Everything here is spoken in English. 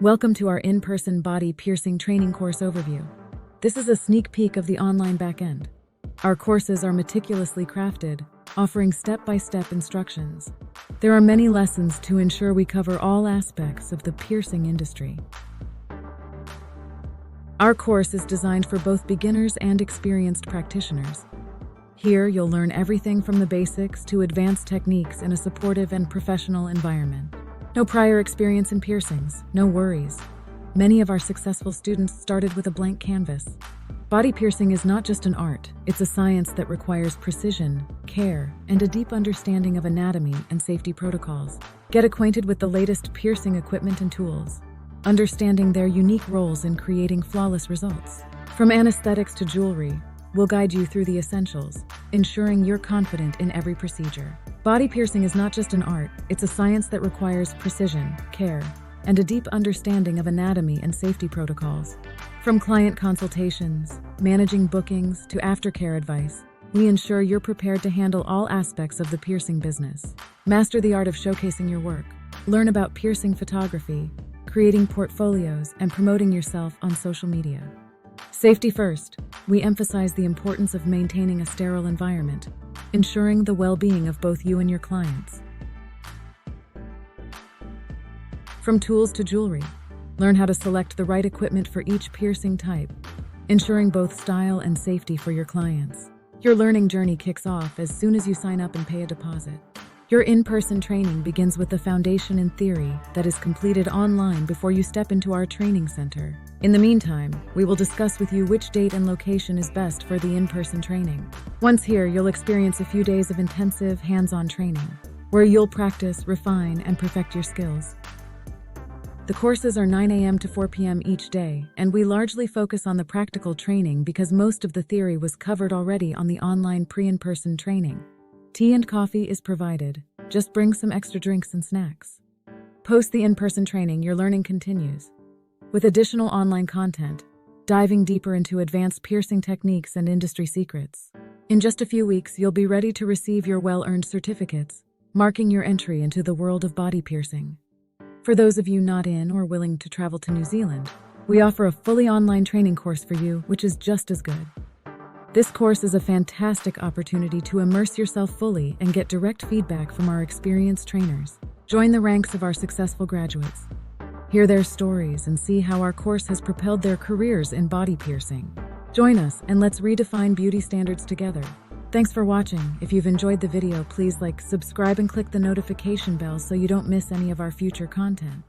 Welcome to our in-person body piercing training course overview. This is a sneak peek of the online backend. Our courses are meticulously crafted, offering step-by-step instructions. There are many lessons to ensure we cover all aspects of the piercing industry. Our course is designed for both beginners and experienced practitioners. Here, you'll learn everything from the basics to advanced techniques in a supportive and professional environment. No prior experience in piercings, no worries. Many of our successful students started with a blank canvas. Body piercing is not just an art, it's a science that requires precision, care, and a deep understanding of anatomy and safety protocols. Get acquainted with the latest piercing equipment and tools, understanding their unique roles in creating flawless results. From anesthetics to jewelry, we'll guide you through the essentials, ensuring you're confident in every procedure. Body piercing is not just an art, it's a science that requires precision, care, and a deep understanding of anatomy and safety protocols. From client consultations, managing bookings, to aftercare advice, we ensure you're prepared to handle all aspects of the piercing business. Master the art of showcasing your work. Learn about piercing photography, creating portfolios, and promoting yourself on social media. Safety first, we emphasize the importance of maintaining a sterile environment, ensuring the well-being of both you and your clients. From tools to jewelry, learn how to select the right equipment for each piercing type, ensuring both style and safety for your clients. Your learning journey kicks off as soon as you sign up and pay a deposit. Your in-person training begins with the foundation in theory that is completed online before you step into our training center. In the meantime, we will discuss with you which date and location is best for the in-person training. Once here, you'll experience a few days of intensive, hands-on training, where you'll practice, refine, and perfect your skills. The courses are 9 a.m. to 4 p.m. each day, and we largely focus on the practical training because most of the theory was covered already on the online pre-in-person training. Tea and coffee is provided. Just bring some extra drinks and snacks. Post the in-person training, your learning continues, with additional online content, diving deeper into advanced piercing techniques and industry secrets. In just a few weeks, you'll be ready to receive your well-earned certificates, marking your entry into the world of body piercing. For those of you not in or willing to travel to New Zealand, we offer a fully online training course for you, which is just as good. This course is a fantastic opportunity to immerse yourself fully and get direct feedback from our experienced trainers. Join the ranks of our successful graduates. Hear their stories and see how our course has propelled their careers in body piercing. Join us and let's redefine beauty standards together. Thanks for watching. If you've enjoyed the video, please like, subscribe, and click the notification bell so you don't miss any of our future content.